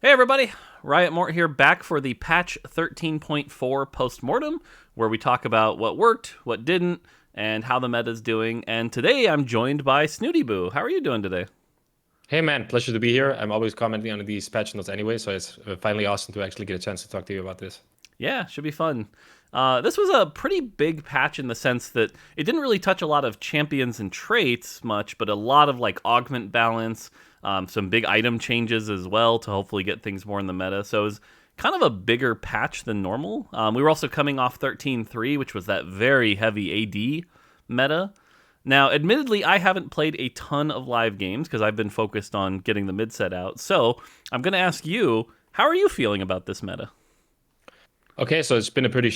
Hey everybody, Riot Mort here, back for the patch 13.4 post-mortem, where we talk about what worked, what didn't, and how the meta's doing. And today I'm joined by Snoodyboo. How are you doing today? Hey man, pleasure to be here. I'm always commenting on these patch notes anyway, so it's finally awesome to actually get a chance to talk to you about this. Yeah, should be fun. This was a pretty big patch in the sense that it didn't really touch a lot of champions and traits much, but a lot of like augment balance, some big item changes as well to hopefully get things more in the meta. So it was kind of a bigger patch than normal. We were also coming off 13.3, which was that very heavy AD meta. Now, admittedly, I haven't played a ton of live games because I've been focused on getting the mid set out. So I'm going to ask you, how are you feeling about this meta? Okay, so it's been a big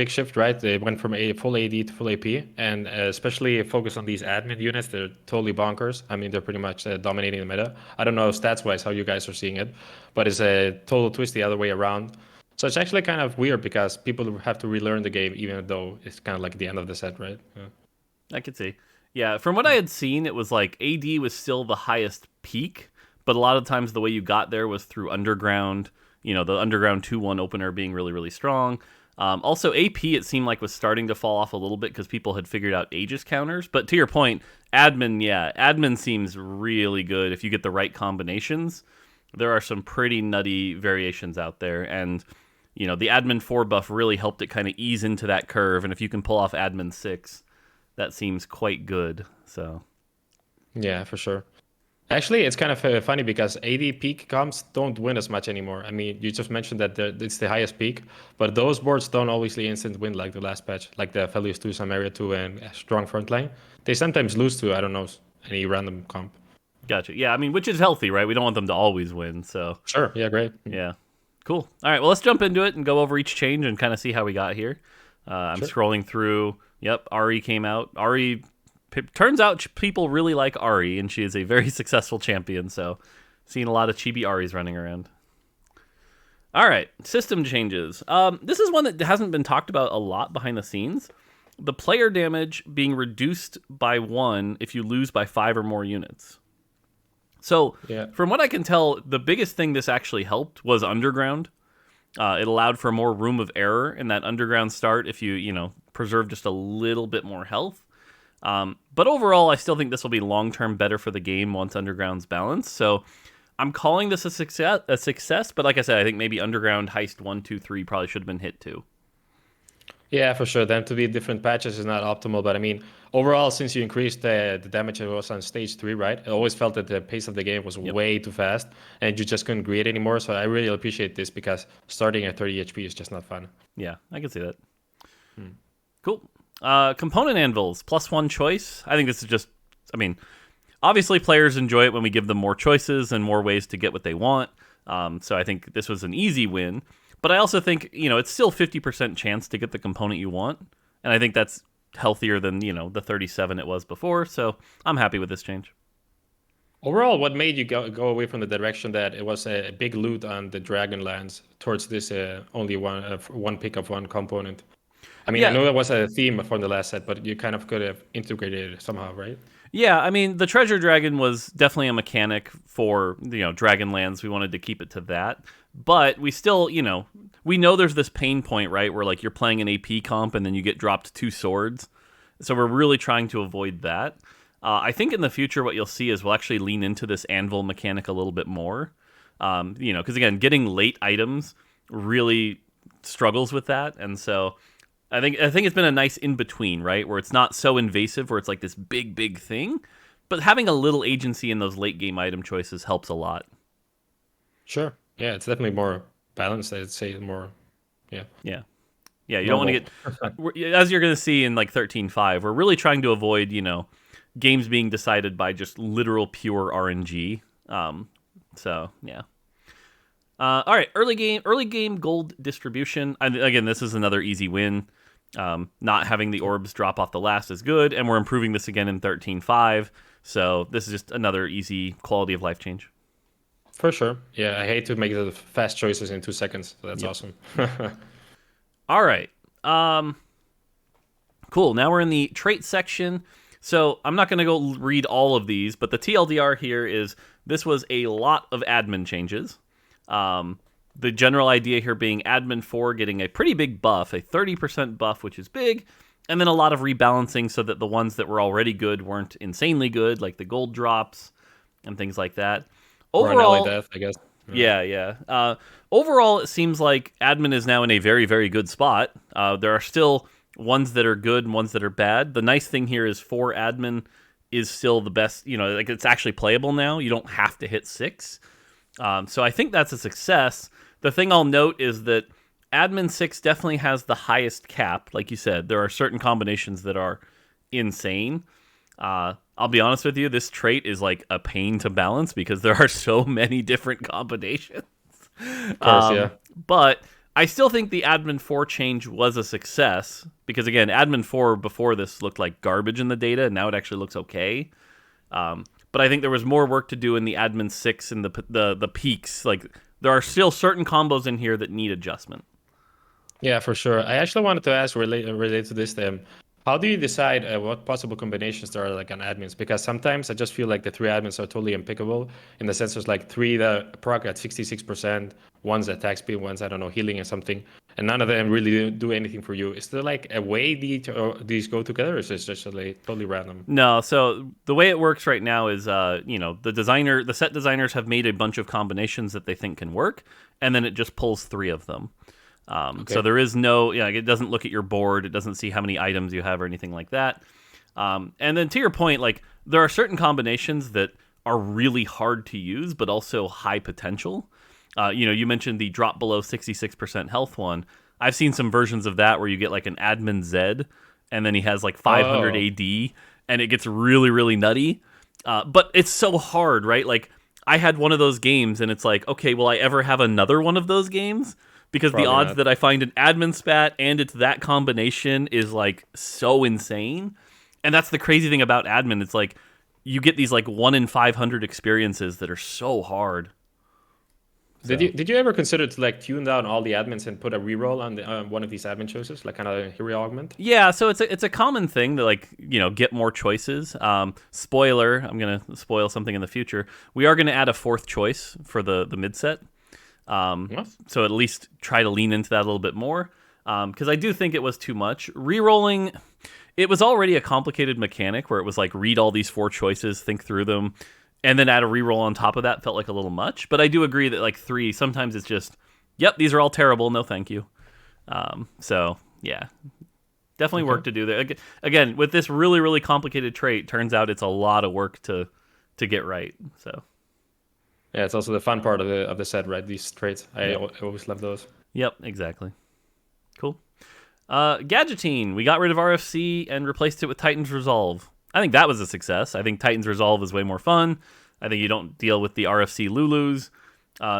shift, right? They went from a full AD to full AP, and especially focus on these admin units. They're totally bonkers. I mean, they're pretty much dominating the meta. I don't know stats-wise how you guys are seeing it, but it's a total twist the other way around. So it's actually kind of weird because people have to relearn the game, even though it's kind of like the end of the set, right? Yeah. I could see. Yeah, from what I had seen, it was like AD was still the highest peak, but a lot of times the way you got there was through underground, the underground 2-1 opener being really, really strong. Also, AP, it seemed like was starting to fall off a little bit because people had figured out Aegis counters. But to your point, admin seems really good if you get the right combinations. There are some pretty nutty variations out there, and the admin 4 buff really helped it kind of ease into that curve. And if you can pull off admin 6, that seems quite good. So Yeah, for sure. Actually, it's kind of funny because AD peak comps don't win as much anymore. I mean, you just mentioned that it's the highest peak, but those boards don't always instant win like the last patch, like the Felius 2, Samaria 2, and Strong Frontline. They sometimes lose to, I don't know, any random comp. gotcha. Yeah, I mean, which is healthy, right? We don't want them to always win. So Sure, yeah, great. yeah, cool. All right, well, let's jump into it and go over each change and kind of see how we got here. I'm Sure. scrolling through. Yep, Ari came out. Ari, turns out people really like Ari, and she is a very successful champion. So, seeing a lot of chibi Aris running around. All right, system changes. This is one that hasn't been talked about a lot behind the scenes. The player damage being reduced by 1 if you lose by 5 or more units. So, Yeah. from what I can tell, the biggest thing this actually helped was underground. It allowed for more room of error in that underground start if you preserve just a little bit more health. But overall, I still think this will be long-term better for the game once underground's balanced. So I'm calling this a success. But like I said, I think maybe underground heist 1, 2, 3 probably should have been hit too. Yeah, for sure. Them to be different patches is not optimal, but I mean, overall, since you increased the damage it was on stage 3, right? I always felt that the pace of the game was Yep. way too fast, and you just couldn't create anymore. So I really appreciate this because starting at 30 HP is just not fun. Yeah, I can see that. Hmm. Cool. Component anvils, +1 choice. I think this is just, I mean, obviously players enjoy it when we give them more choices and more ways to get what they want. So I think this was an easy win. But I also think, it's still 50% chance to get the component you want. And I think that's healthier than, the 37 it was before. So I'm happy with this change. Overall, what made you go away from the direction that it was a big loot on the Dragonlands towards this only one pick of one component? I mean, I Yeah, know that was a theme from the last set, but you kind of could have integrated it somehow, right? Yeah, I mean, the Treasure Dragon was definitely a mechanic for, Dragonlands. We wanted to keep it to that. But we still, we know there's this pain point, right? Where, like, you're playing an AP comp and then you get dropped 2 swords. So we're really trying to avoid that. I think in the future, what you'll see is we'll actually lean into this anvil mechanic a little bit more. Because, again, getting late items really struggles with that. And so I think it's been a nice in between, right? Where it's not so invasive, where it's like this big thing, but having a little agency in those late game item choices helps a lot. Sure. Yeah, it's definitely more balanced. I'd say more, yeah, Yeah, yeah. You don't want to normal. get, as you're going to see in like 13.5, we're really trying to avoid games being decided by just literal pure RNG. So yeah. All right, early game gold distribution. And again, this is another easy win. Not having the orbs drop off the last is good, and we're improving this again in 13.5. So this is just another easy quality of life change. For sure. Yeah, I hate to make the fast choices in 2 seconds. So that's Yep. awesome. All right. Cool. Now we're in the trait section. So I'm not going to go read all of these, but the TLDR here is this was a lot of admin changes. The general idea here being Admin 4 getting a pretty big buff, a 30% buff, which is big, and then a lot of rebalancing so that the ones that were already good weren't insanely good, like the gold drops and things like that. Overall, or an LA death, I guess. Yeah. Overall, it seems like Admin is now in a very, very good spot. There are still ones that are good and ones that are bad. The nice thing here is 4 Admin is still the best. Like it's actually playable now. You don't have to hit 6. So I think that's a success. The thing I'll note is that Admin 6 definitely has the highest cap. Like you said, there are certain combinations that are insane. I'll be honest with you, this trait is like a pain to balance because there are so many different combinations. Of course, yeah. But I still think the Admin 4 change was a success because, again, Admin 4 before this looked like garbage in the data, and now it actually looks okay. But I think there was more work to do in the Admin 6 and the peaks. Like, there are still certain combos in here that need adjustment. Yeah, for sure. I actually wanted to ask related to this, how do you decide what possible combinations there are like on admins? Because sometimes I just feel like the 3 admins are totally impeccable in the sense there's like 3 that proc at 66%, one's attack speed, one's, I don't know, healing or something, and none of them really do anything for you. Is there like a way these go together, or is it just like totally random? No, so the way it works right now is, the set designers have made a bunch of combinations that they think can work, and then it just pulls 3 of them. Okay. So there is no, it doesn't look at your board. It doesn't see how many items you have or anything like that. And then to your point, like there are certain combinations that are really hard to use, but also high potential. You mentioned the drop below 66% health one. I've seen some versions of that where you get like an admin Zed, and then he has like 500 AD, and it gets really, really nutty. But it's so hard, right? Like I had one of those games, and it's like, okay, will I ever have another one of those games? Because probably the odds that I find an admin spat and it's that combination is like so insane. And that's the crazy thing about admin. It's like you get these like 1 in 500 experiences that are so hard. So. Did you ever consider to like tune down all the admins and put a reroll on one of these admin choices, like kind of a hero augment? Yeah, so it's a common thing to like get more choices. Spoiler, I'm gonna spoil something in the future. We are gonna add a 4th choice for the mid set. So at least try to lean into that a little bit more, because I do think it was too much. Rerolling, it was already a complicated mechanic where it was like read all these 4 choices, think through them, and then add a reroll on top of that felt like a little much. But I do agree that like 3, sometimes it's just, yep, these are all terrible, no thank you. So yeah, definitely work to do there. Again, with this really, really complicated trait, turns out it's a lot of work to get right. So. Yeah, it's also the fun part of the set, right? These traits. I always love those. Yep, exactly. Cool. Gadgeting. We got rid of RFC and replaced it with Titan's Resolve. I think that was a success. I think Titan's Resolve is way more fun. I think you don't deal with the RFC Lulus.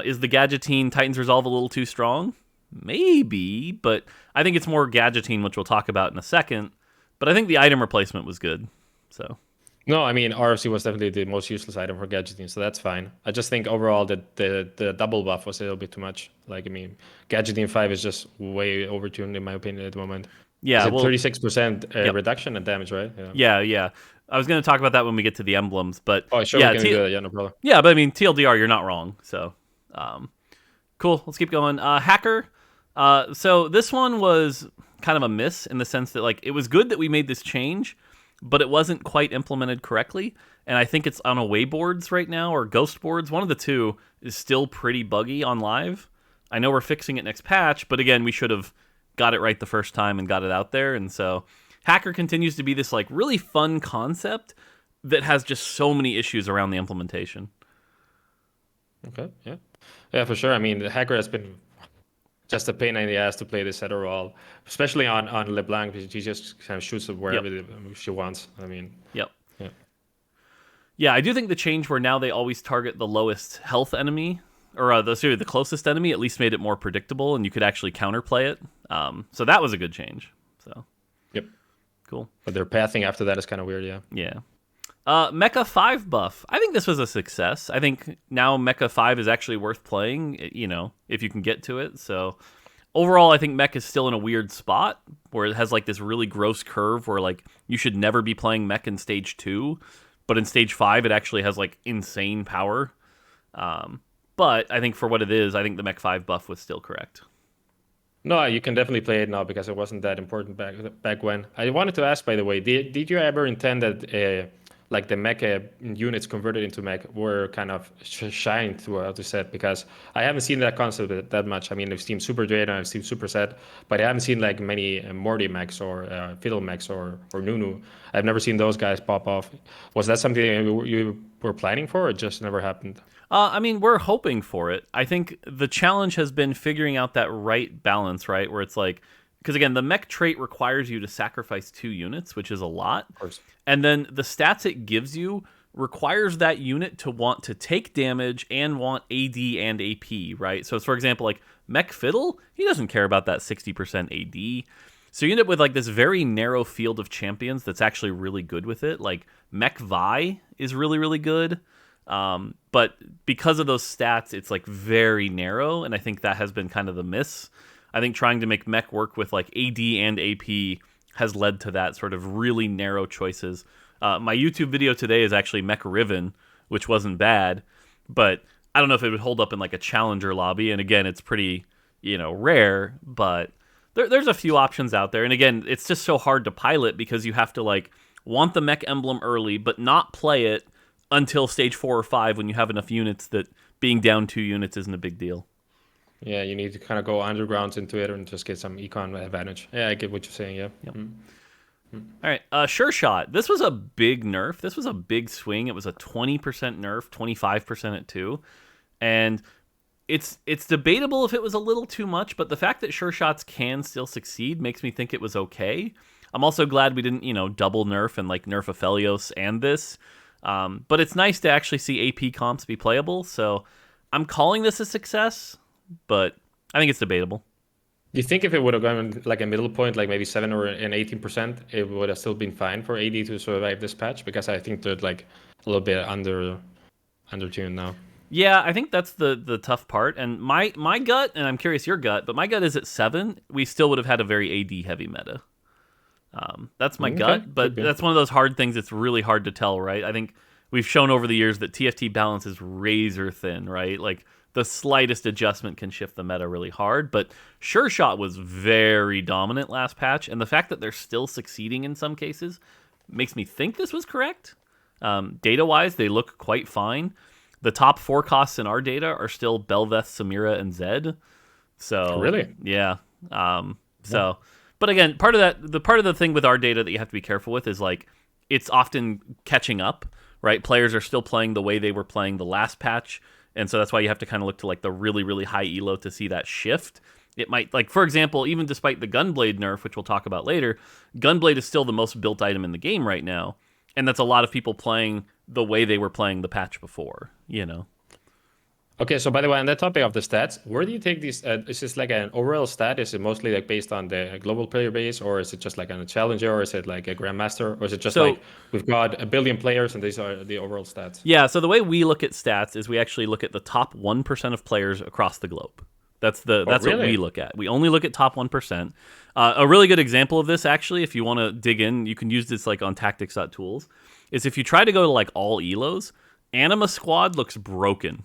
Is the Gadgeting Titan's Resolve a little too strong? Maybe, but I think it's more Gadgeting, which we'll talk about in a second. But I think the item replacement was good. So. No, I mean, RFC was definitely the most useless item for Gadgeting, so that's fine. I just think overall that the double buff was a little bit too much. Like, I mean, Gadgeting 5 is just way overtuned in my opinion at the moment. Yeah, 36% reduction in damage, right? Yeah. I was going to talk about that when we get to the emblems, but sure, we can do that. Yeah, no problem. Yeah, but I mean, TLDR, you're not wrong. So, cool. Let's keep going. Hacker. So this one was kind of a miss in the sense that like it was good that we made this change, but it wasn't quite implemented correctly. And I think it's on away boards right now, or ghost boards. One of the two is still pretty buggy on live. I know we're fixing it next patch, but again, we should have got it right the first time and got it out there. And so Hacker continues to be this like really fun concept that has just so many issues around the implementation. Okay, yeah, for sure. I mean, the Hacker has been just a pain in the ass to play this set overall, especially on LeBlanc, because she just kind of shoots it wherever she wants. I mean, yeah, I do think the change where now they always target the lowest health enemy, or the closest enemy, at least made it more predictable, and you could actually counterplay it. So that was a good change. So, cool. But their pathing after that is kind of weird, Yeah. Mecha 5 buff. I think this was a success. I think now Mecha 5 is actually worth playing, if you can get to it. So overall, I think Mech is still in a weird spot where it has like this really gross curve where like you should never be playing Mech in stage 2, but in stage 5 it actually has like insane power. But I think for what it is, I think the Mech 5 buff was still correct. No, you can definitely play it now because it wasn't that important back when. I wanted to ask, by the way, did you ever intend that like the mech units converted into mech were kind of shined throughout the set? Because I haven't seen that concept that much. I mean, I've seen Super Dragon, I've seen Super Set, but I haven't seen like many Morty mechs or Fiddle mechs or Nunu. I've never seen those guys pop off. Was that something you were planning for, or it just never happened? I mean, we're hoping for it. I think the challenge has been figuring out that right balance, right? Where it's like, because again, the mech trait requires you to sacrifice 2 units, which is a lot. Of course. And then the stats it gives you requires that unit to want to take damage and want AD and AP, right? So, for example, like Mech Fiddle, he doesn't care about that 60% AD. So you end up with like this very narrow field of champions that's actually really good with it. Like Mech Vi is really, really good. But because of those stats, it's like very narrow, and I think that has been kind of the miss. I think trying to make mech work with like AD and AP has led to that sort of really narrow choices. My YouTube video today is actually Mech Riven, which wasn't bad, but I don't know if it would hold up in like a challenger lobby. And again, it's pretty, rare, but there's a few options out there. And again, it's just so hard to pilot because you have to like want the mech emblem early, but not play it until stage 4 or 5 when you have enough units that being down 2 units isn't a big deal. Yeah, you need to kind of go underground into it and just get some econ advantage. Yeah, I get what you're saying, yeah. Yep. All right, Sure Shot. This was a big nerf. This was a big swing. It was a 20% nerf, 25% at 2. And it's debatable if it was a little too much, but the fact that Sure Shots can still succeed makes me think it was okay. I'm also glad we didn't, double nerf and like nerf Aphelios and this. But it's nice to actually see AP comps be playable, so I'm calling this a success, but I think it's debatable. Do you think if it would have gone like a middle point, like maybe 7 or an 18%, it would have still been fine for AD to survive this patch? Because I think they're like a little bit undertuned now. Yeah, I think that's the tough part. And my gut, and I'm curious your gut, but my gut is at 7, we still would have had a very AD heavy meta. That's my gut, but that's one of those hard things that's really hard to tell, right? I think we've shown over the years that TFT balance is razor thin, right? Like the slightest adjustment can shift the meta really hard, but Sure Shot was very dominant last patch, and the fact that they're still succeeding in some cases makes me think this was correct. Data-wise, they look quite fine. The top 4 costs in our data are still Belveth, Samira, and Zed. So really? Yeah. But again, part of the thing with our data that you have to be careful with is like it's often catching up, right? Players are still playing the way they were playing the last patch, and so that's why you have to kind of look to like the really, really high elo to see that shift. It might, like, for example, even despite the Gunblade nerf, which we'll talk about later, Gunblade is still the most built item in the game right now, and that's a lot of people playing the way they were playing the patch before, Okay, so by the way, on that topic of the stats, where do you take these? Is this like an overall stat? Is it mostly like based on the global player base, or is it just like on a challenger, or is it like a grandmaster, or is it just like we've got 1 billion players and these are the overall stats? Yeah, so the way we look at stats is we actually look at the top 1% of players across the globe. That's really? What we look at. We only look at top 1%. A really good example of this, actually, if you want to dig in, you can use this like on tactics.tools, is if you try to go to like all elos, Anima Squad looks broken.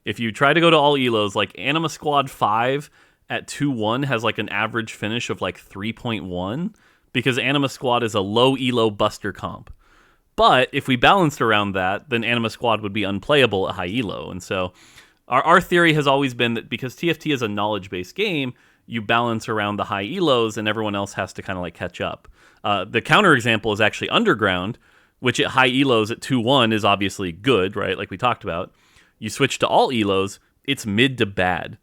If you try to go to all elos, like Anima Squad 5 at 2-1 has like an average finish of like 3.1 because Anima Squad is a low elo buster comp. But if we balanced around that, then Anima Squad would be unplayable at high elo. And so our theory has always been that because TFT is a knowledge-based game, you balance around the high elos and everyone else has to kind of like catch up. The counterexample is actually Underground, which at high elos at 2-1 is obviously good, right? Like we talked about. You switch to all elos, it's mid to bad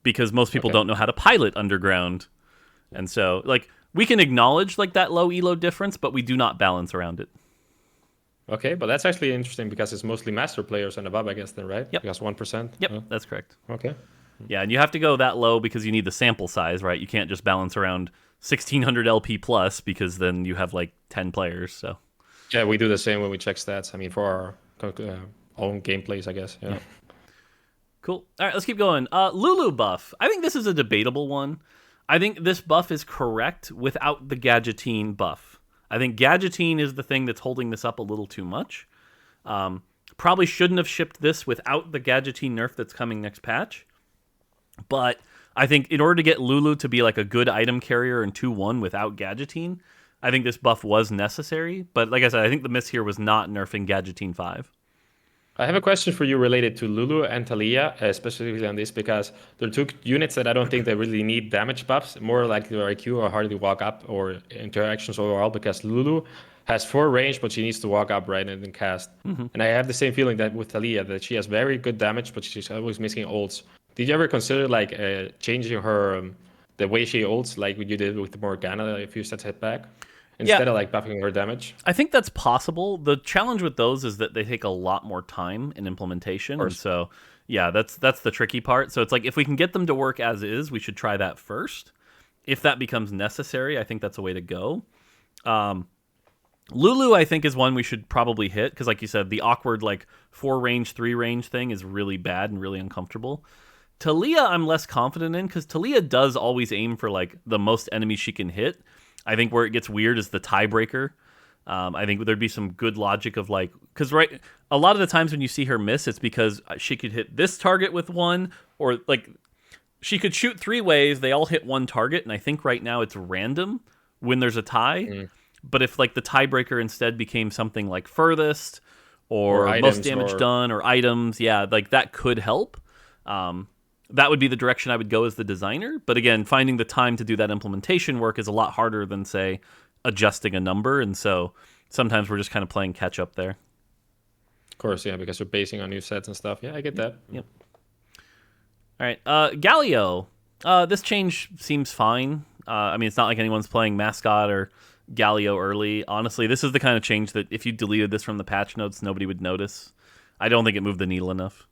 because most people don't know how to pilot Underground. And so, like, we can acknowledge like that low elo difference, but we do not balance around it. Okay, but that's actually interesting because it's mostly master players and above, I guess, then, right? Yep. Because 1%? Yep, that's correct. Okay. Yeah, and you have to go that low because you need the sample size, right? You can't just balance around 1,600 LP plus because then you have like 10 players, so. Yeah, we do the same when we check stats. I mean, for our own gameplays, I guess. Yeah. Cool. All right, let's keep going. Lulu Buff. I think this is a debatable one. I think this buff is correct without the Gadgettine buff. I think Gadgettine is the thing that's holding this up a little too much. Probably shouldn't have shipped this without the Gadgettine nerf that's coming next patch. But I think in order to get Lulu to be like a good item carrier in 2-1 without Gadgettine, I think this buff was necessary. But like I said, I think the miss here was not nerfing Gadgettine 5. I have a question for you related to Lulu and Talia, specifically on this, because they're two units that I don't think they really need damage buffs, more like their IQ or hardly walk up or interactions overall, because Lulu has 4 range, but she needs to walk up, right, and then cast. And I have the same feeling that with Talia, that she has very good damage, but she's always missing ults. Did you ever consider like changing her, the way she ults, like what you did with Morgana a few sets back? Instead of like buffing her damage. I think that's possible. The challenge with those is that they take a lot more time in implementation. And so, yeah, that's the tricky part. So it's like if we can get them to work as is, we should try that first. If that becomes necessary, I think that's a way to go. Lulu, I think, is one we should probably hit because, like you said, the awkward like 4 range, 3 range thing is really bad and really uncomfortable. Talia, I'm less confident in because Talia does always aim for like the most enemies she can hit. I think where it gets weird is the tiebreaker. I think there'd be some good logic of like, because a lot of the times when you see her miss, it's because she could hit this target with one, or like she could shoot 3 ways, they all hit one target, and I think right now it's random when there's a tie. But if like the tiebreaker instead became something like furthest or most damage done or items, yeah, like that could help. That would be the direction I would go as the designer. But again, finding the time to do that implementation work is a lot harder than, say, adjusting a number. And so sometimes we're just kind of playing catch up there. Of course, yeah, because we're basing on new sets and stuff. Yeah, I get that. Yep. All right. Galio. This change seems fine. I mean, it's not like anyone's playing Mascot or Galio early. Honestly, this is the kind of change that if you deleted this from the patch notes, nobody would notice. I don't think it moved the needle enough.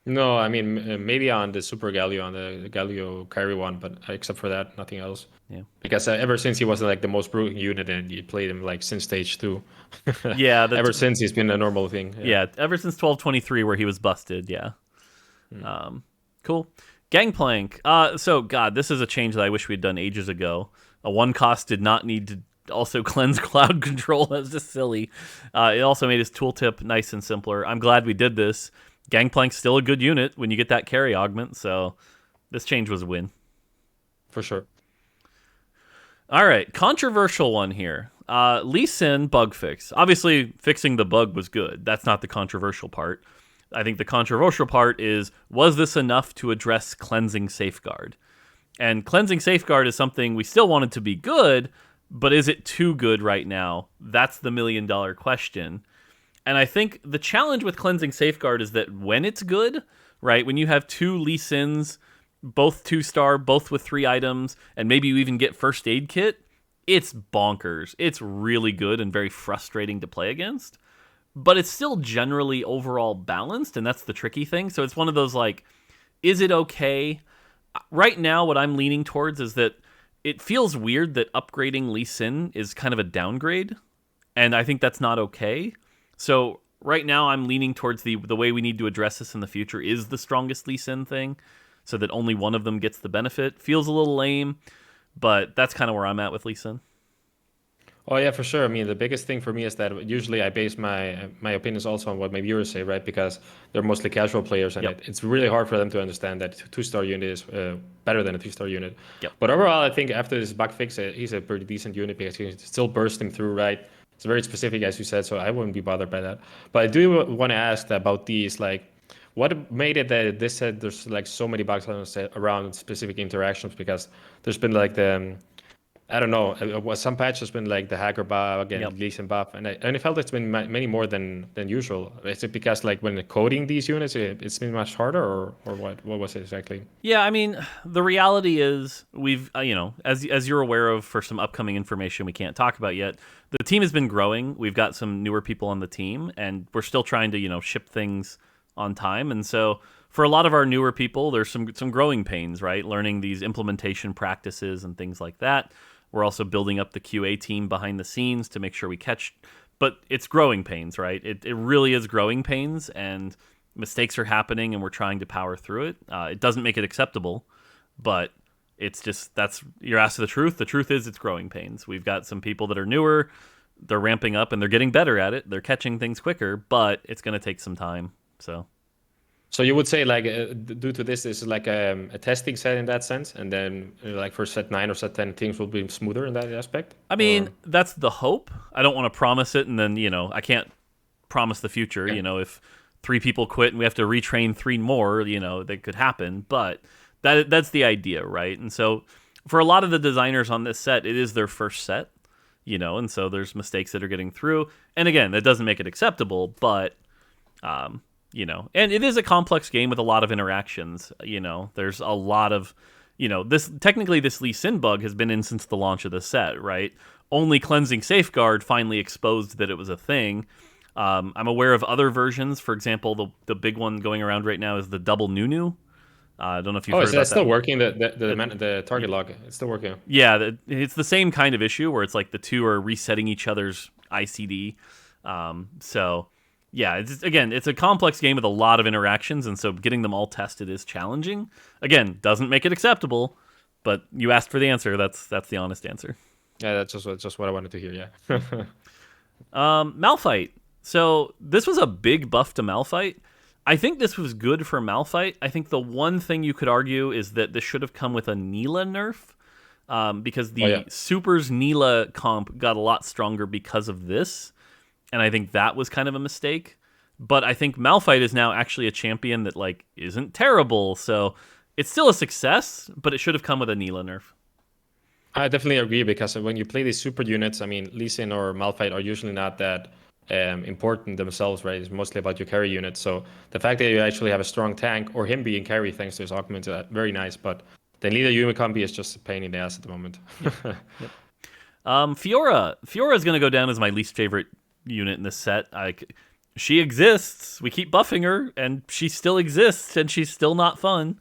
No, I mean, maybe on the Super Galio, on the Galio carry one, but except for that, nothing else. Yeah. Because ever since he was like the most broken unit and you played him like since stage 2. Yeah. Ever since he's been a normal thing. Yeah, ever since 1223 where he was busted, yeah. Cool. Gangplank. So, God, this is a change that I wish we'd done ages ago. A 1 cost did not need to also cleanse cloud control. That's just silly. It also made his tooltip nice and simpler. I'm glad we did this. Gangplank's still a good unit when you get that carry augment, so this change was a win. For sure. All right, controversial one here. Lee Sin bug fix. Obviously, fixing the bug was good. That's not the controversial part. I think the controversial part is, was this enough to address Cleansing Safeguard? And Cleansing Safeguard is something we still wanted to be good, but is it too good right now? That's the $1 million question. And I think the challenge with Cleansing Safeguard is that when it's good, right, when you have 2 Lee Sins, both 2-star, both with 3 items, and maybe you even get first aid kit, it's bonkers. It's really good and very frustrating to play against. But it's still generally overall balanced, and that's the tricky thing. So it's one of those, like, is it okay? Right now, what I'm leaning towards is that it feels weird that upgrading Lee Sin is kind of a downgrade, and I think that's not okay. So right now I'm leaning towards the way we need to address this in the future is the strongest Lee Sin thing, so that only one of them gets the benefit. Feels a little lame, but that's kind of where I'm at with Lee Sin. Oh yeah, for sure. I mean, the biggest thing for me is that usually I base my opinions also on what my viewers say, right? Because they're mostly casual players, and it's really hard for them to understand that 2-star unit is better than a 3-star unit. Yep. But overall, I think after this bug fix, he's a pretty decent unit because he's still bursting through, right? It's very specific, as you said, so I wouldn't be bothered by that. But I do want to ask about these, like, what made it that this said there's like so many bugs around specific interactions? Because there's been like the I don't know. Some patch has been like the hacker bug and Lee Sin buff, and I felt it's been many more than usual. Is it because like when coding these units, it's been much harder, or what? What was it exactly? Yeah, I mean, the reality is we've as you're aware of, for some upcoming information we can't talk about yet, the team has been growing. We've got some newer people on the team, and we're still trying to ship things on time, and so. For a lot of our newer people, there's some growing pains, right? Learning these implementation practices and things like that. We're also building up the QA team behind the scenes to make sure we catch, but it's growing pains, right? It really is growing pains, and mistakes are happening, and we're trying to power through it. It doesn't make it acceptable, but it's just, you're asked the truth. The truth is it's growing pains. We've got some people that are newer, they're ramping up and they're getting better at it. They're catching things quicker, but it's going to take some time. So you would say like due to this is like a testing set in that sense, and then like for set 9 or set 10 things will be smoother in that aspect. I mean, that's the hope. I don't want to promise it, and then I can't promise the future. Yeah. If 3 people quit and we have to retrain 3 more, that could happen. But that's the idea, right? And so for a lot of the designers on this set, it is their first set, and so there's mistakes that are getting through. And again, that doesn't make it acceptable, but and it is a complex game with a lot of interactions. There's a lot of, this Lee Sin bug has been in since the launch of the set, right? Only Cleansing Safeguard finally exposed that it was a thing. I'm aware of other versions. For example, the big one going around right now is the double Nunu. I don't know if you've heard about that. Oh, is that still working? The target lock, it's still working. Yeah, it's the same kind of issue where it's like the 2 are resetting each other's ICD. Yeah, it's a complex game with a lot of interactions, and so getting them all tested is challenging. Again, doesn't make it acceptable, but you asked for the answer. That's the honest answer. Yeah, that's just what I wanted to hear. Yeah. Malphite. So this was a big buff to Malphite. I think this was good for Malphite. I think the one thing you could argue is that this should have come with a Neela nerf, because the Supers Neela comp got a lot stronger because of this. And I think that was kind of a mistake. But I think Malphite is now actually a champion that isn't terrible. So it's still a success, but it should have come with a Neela nerf. I definitely agree, because when you play these super units, I mean, Lee Sin or Malphite are usually not that important themselves, right? It's mostly about your carry unit. So the fact that you actually have a strong tank, or him being carry thanks to his augment, very nice. But the Neela unit combi is just a pain in the ass at the moment. Yep. Fiora is going to go down as my least favorite unit in this set. She exists. We keep buffing her, and she still exists, and she's still not fun.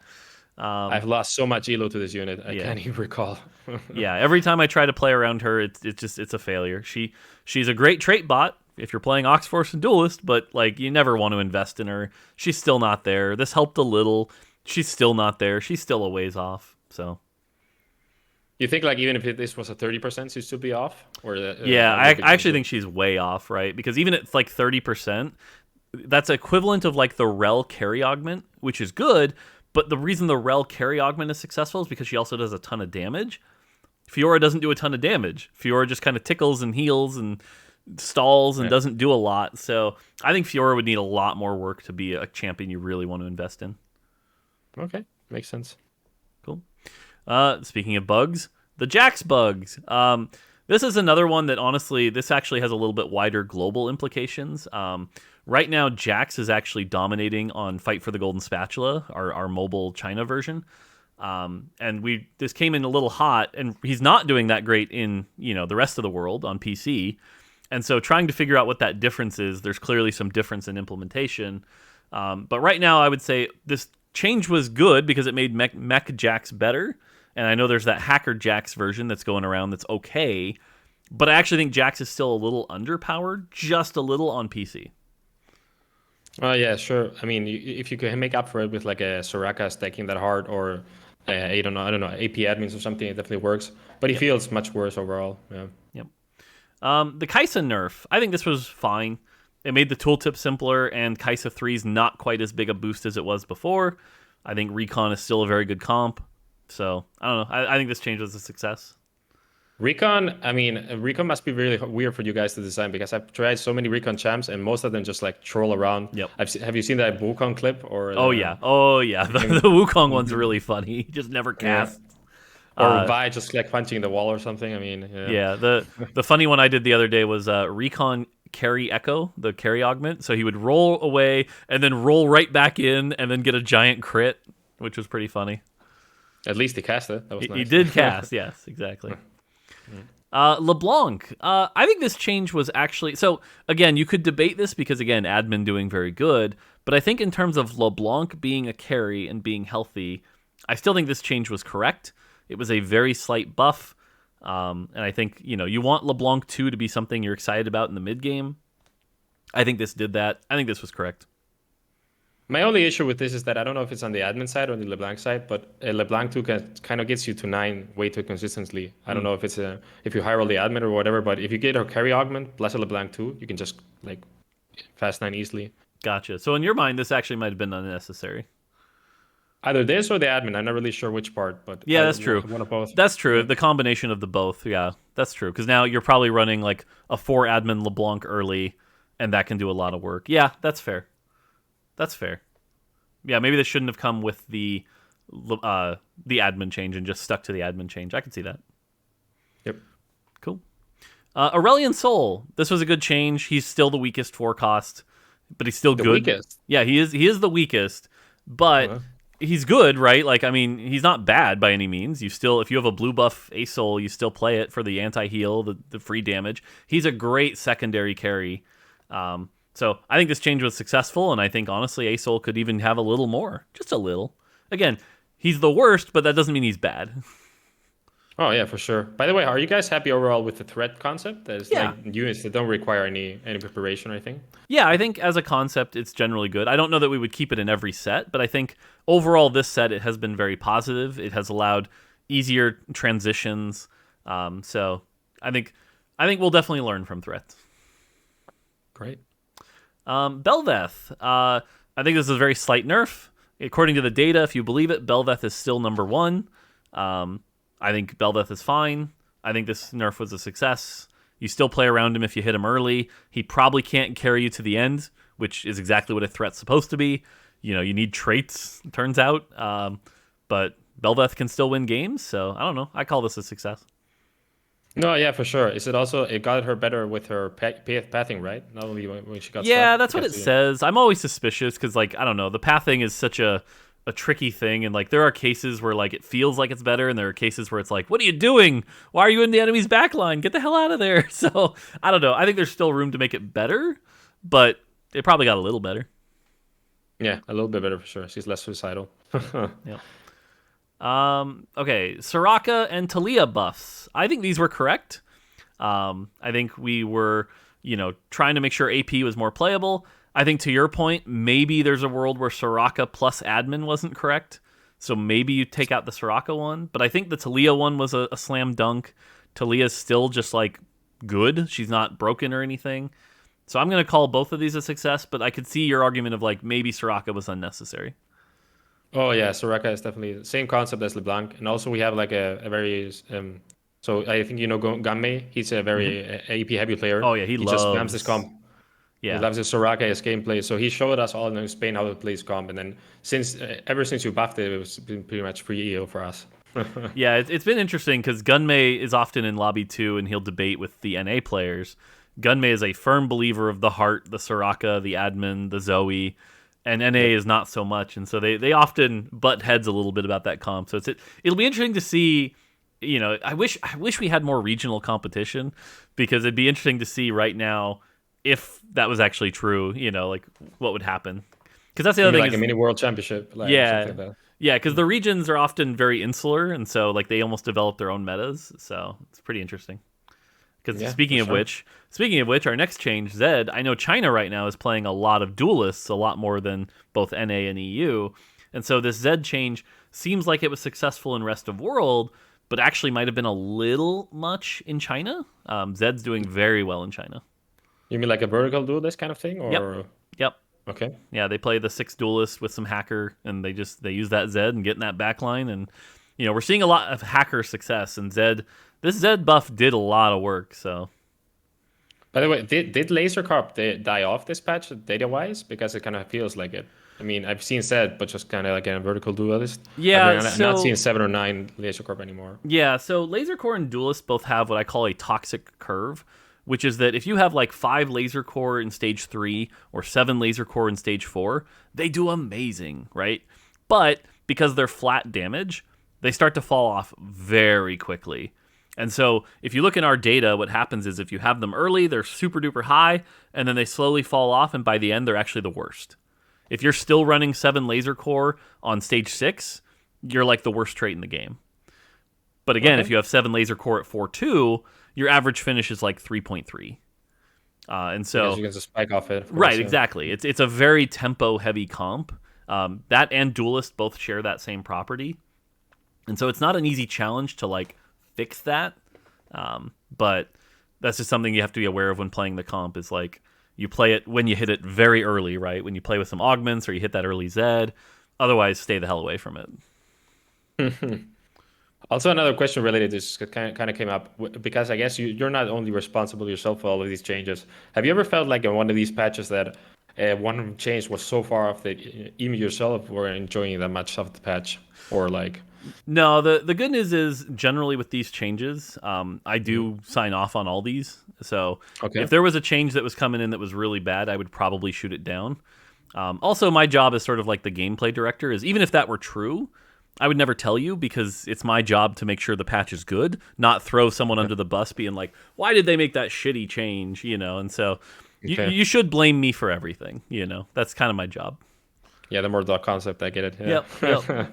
I've lost so much elo to this unit. I can't even recall. Yeah, every time I try to play around her, it's a failure. She's a great trait bot if you're playing Oxforce and Duelist, but you never want to invest in her. She's still not there. This helped a little. She's still not there. She's still a ways off. So. You think even if this was a 30%, she'd still be off? Yeah, I actually think she's way off, right? Because even at 30%, that's equivalent of the Rel carry augment, which is good. But the reason the Rel carry augment is successful is because she also does a ton of damage. Fiora doesn't do a ton of damage. Fiora just kind of tickles and heals and stalls and doesn't do a lot. So I think Fiora would need a lot more work to be a champion you really want to invest in. Okay, makes sense. Cool. Speaking of bugs, the Jax bugs. This is another one that honestly, this actually has a little bit wider global implications. Right now, Jax is actually dominating on Fight for the Golden Spatula, our mobile China version. And this came in a little hot, and he's not doing that great in the rest of the world on PC. And so trying to figure out what that difference is, there's clearly some difference in implementation. But right now, I would say this change was good because it made Mech Jax better. And I know there's that Hacker Jax version that's going around that's okay. But I actually think Jax is still a little underpowered, just a little on PC. Yeah, sure. I mean, if you can make up for it with a Soraka stacking that hard, or I don't know, AP admins or something, it definitely works. But he feels much worse overall. Yeah. Yep. The Kaisa nerf, I think this was fine. It made the tooltip simpler, and Kaisa 3 is not quite as big a boost as it was before. I think Recon is still a very good comp. So, I don't know. I think this change was a success. Recon must be really weird for you guys to design, because I've tried so many Recon champs, and most of them just troll around. Yep. Have you seen that Wukong clip? Oh yeah. The Wukong one's really funny. He just never casts. Or Vi just punching the wall or something. I mean, yeah. The funny one I did the other day was Recon carry Echo, the carry augment. So he would roll away and then roll right back in and then get a giant crit, which was pretty funny. At least he cast it. That was nice. He did cast, yes, exactly. LeBlanc. I think this change was actually... So, again, you could debate this because, again, admin doing very good. But I think in terms of LeBlanc being a carry and being healthy, I still think this change was correct. It was a very slight buff. And I think, you want LeBlanc 2 to be something you're excited about in the mid game. I think this did that. I think this was correct. My only issue with this is that I don't know if it's on the admin side or the LeBlanc side, but LeBlanc 2 kind of gets you to 9 way too consistently. I don't know if it's if you high roll the admin or whatever, but if you get her carry augment plus a LeBlanc 2, you can just like fast 9 easily. Gotcha. So in your mind, this actually might have been unnecessary. Either this or the admin. I'm not really sure which part, but Yeah, that's true. One of both. That's true. Yeah. The combination of the both. Yeah, that's true. Because now you're probably running like a 4 admin LeBlanc early, and that can do a lot of work. Yeah, that's fair. That's fair. Yeah, maybe this shouldn't have come with the admin change and just stuck to the admin change. I can see that. Yep. Cool. Aurelion Sol. This was a good change. He's still the weakest 4 cost, but he's still The good. weakest. Yeah, he is the weakest, but he's good, right? Like, I mean, he's not bad by any means. You still, if you have a blue buff Asol, you still play it for the anti-heal, the free damage. He's a great secondary carry. So I think this change was successful, and I think, honestly, Asol could even have a little more. Just a little. Again, he's the worst, but that doesn't mean he's bad. Oh yeah, for sure. By the way, are you guys happy overall with the threat concept? There's Yeah. like units that don't require any preparation or anything. Yeah, I think as a concept, it's generally good. I don't know that we would keep it in every set, but I think overall this set, it has been very positive. It has allowed easier transitions. So I think we'll definitely learn from threats. Great. Bel'Veth. I think this is a very slight nerf. According to the data, if you believe it, Bel'Veth is still number 1. I think Bel'Veth is fine. I think this nerf was a success. You still play around him if you hit him early. He probably can't carry you to the end, which is exactly what a threat's supposed to be. You know, you need traits, turns out. But Bel'Veth can still win games, so I don't know. I call this a success. No, yeah, for sure. Is it also, it got her better with her pathing, right? Not only when she got Yeah, stuck, that's what it says. I'm always suspicious because, like, I don't know. The pathing is such a tricky thing, and like there are cases where like it feels like it's better, and there are cases where it's like, what are you doing? Why are you in the enemy's backline? Get the hell out of there. So I don't know. I think there's still room to make it better, but it probably got a little better. Yeah, a little bit better for sure. She's less suicidal. Yeah. Okay, Soraka and Talia buffs. I think these were correct. I think we were, trying to make sure AP was more playable. I think to your point, maybe there's a world where Soraka plus admin wasn't correct. So maybe you take out the Soraka one. But I think the Talia one was a slam dunk. Talia's still just like good. She's not broken or anything. So I'm going to call both of these a success, but I could see your argument of like maybe Soraka was unnecessary. Oh yeah, Soraka is definitely the same concept as LeBlanc. And also we have like a very so I think Gamme, he's a very AP heavy player. Oh yeah, he loves just spams this comp. Yeah. He loves his Soraka, his gameplay. So he showed us all in Spain how to play his comp. And then ever since you buffed it, it's been pretty much free EO for us. Yeah, it's been interesting because Gunmei is often in lobby 2 and he'll debate with the NA players. Gunmei is a firm believer of the Heart, the Soraka, the Admin, the Zoe, and NA is not so much. And so they often butt heads a little bit about that comp. So it'll be interesting to see. I wish we had more regional competition because it'd be interesting to see right now if that was actually true, like what would happen. Because that's the other thing. Like a mini world championship. Yeah. Yeah, because the regions are often very insular, and so like they almost develop their own metas. So it's pretty interesting. Because speaking of which, our next change, Zed, I know China right now is playing a lot of duelists, a lot more than both NA and EU. And so this Zed change seems like it was successful in rest of world, but actually might have been a little much in China. Zed's doing very well in China. You mean like a vertical duelist kind of thing? Or... Yep. Okay. Yeah, they play the 6 duelist with some hacker, and they use that Zed and get in that backline. And, we're seeing a lot of hacker success, and this Zed buff did a lot of work, so. By the way, did Laser Carp die off this patch data-wise? Because it kind of feels like it. I mean, I've seen Zed, but just kind of like a vertical duelist. Yeah, I'm not seeing 7 or 9 Laser Carp anymore. Yeah, so Laser Core and Duelist both have what I call a toxic curve, which is that if you have like 5 Laser Core in stage 3 or 7 Laser Core in stage 4, they do amazing, right? But because they're flat damage, they start to fall off very quickly. And so if you look in our data, what happens is if you have them early, they're super duper high, and then they slowly fall off, and by the end, they're actually the worst. If you're still running 7 Laser Core on stage 6, you're like the worst trait in the game. But again, if you have 7 Laser Core at 4.2, your average finish is like 3.3. And Because so you can just spike off it. Of course, right, yeah. exactly. It's a very tempo heavy comp. That and Duelist both share that same property, and so it's not an easy challenge to like fix that. But that's just something you have to be aware of when playing the comp. Is like you play it when you hit it very early, right? When you play with some augments or you hit that early Zed. Otherwise, stay the hell away from it. Also, another question related to this kind of came up because I guess you're not only responsible yourself for all of these changes. Have you ever felt like in one of these patches that one change was so far off that even yourself were enjoying that much of the patch, or like? No, the good news is generally with these changes, I Mhm. do sign off on all these. So if Okay. there was a change that was coming in that was really bad, I would probably shoot it down. Also, my job as sort of like the gameplay director is even if that were true, I would never tell you because it's my job to make sure the patch is good, not throw someone Yeah. under the bus being like, why did they make that shitty change? And so Okay. you should blame me for everything. That's kind of my job. Yeah, the Mortdog concept, I get it. Yep, yep. Yeah.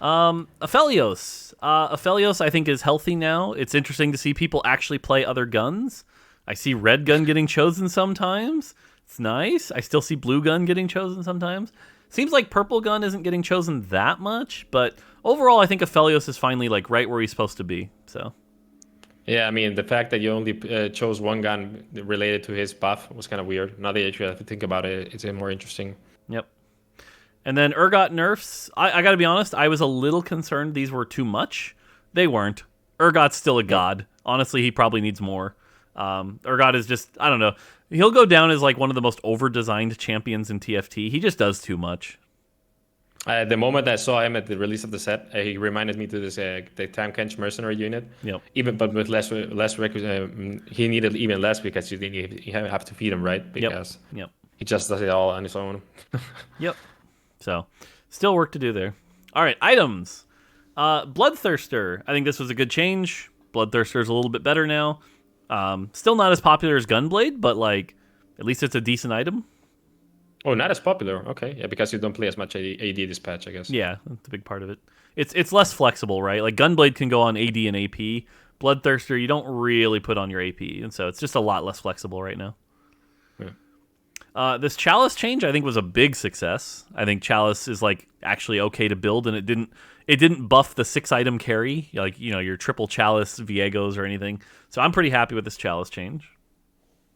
Aphelios. Aphelios, I think, is healthy now. It's interesting to see people actually play other guns. I see red gun getting chosen sometimes. It's nice. I still see blue gun getting chosen sometimes. Seems like purple gun isn't getting chosen that much, but overall, I think Aphelios is finally like right where he's supposed to be. So Yeah, I mean, the fact that you only chose one gun related to his buff was kind of weird. Now that you actually have to think about it, it's more interesting. yep. And then Urgot nerfs. I got to be honest, I was a little concerned these were too much. They weren't. Urgot's still a god. Honestly, he probably needs more. Urgot is just, I don't know. He'll go down as like one of the most over-designed champions in TFT. He just does too much. The moment I saw him at the release of the set, he reminded me to this the Time Kench mercenary unit. Yep. Even but with he needed even less because you have to feed him, right? Because Yep. he just does it all on his own. Yep. So, still work to do there. All right, items. Bloodthirster. I think this was a good change. Bloodthirster's a little bit better now. Still not as popular as Gunblade, but like at least it's a decent item. Oh, not as popular. Okay, yeah, because you don't play as much AD this patch, I guess. Yeah, that's a big part of it. It's less flexible, right? Like Gunblade can go on AD and AP. Bloodthirster, you don't really put on your AP, and so it's just a lot less flexible right now. Yeah. This Chalice change, I think, was a big success. I think Chalice is like actually okay to build, and it didn't buff the 6-item carry, like your triple Chalice Viegos or anything. So I'm pretty happy with this Chalice change.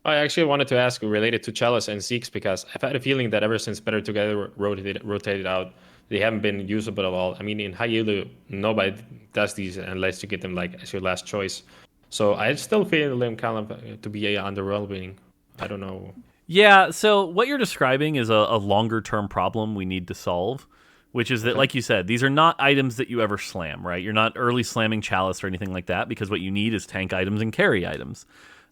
I actually wanted to ask related to Chalice and Zeke's because I've had a feeling that ever since Better Together rotated out, they haven't been usable at all. I mean, in high elo, nobody does these unless you get them like as your last choice. So I still feel them kind of to be underwhelming. I don't know. Yeah, so what you're describing is a longer term problem we need to solve, which is that, Okay. like you said, these are not items that you ever slam, right? You're not early slamming Chalice or anything like that because what you need is tank items and carry items.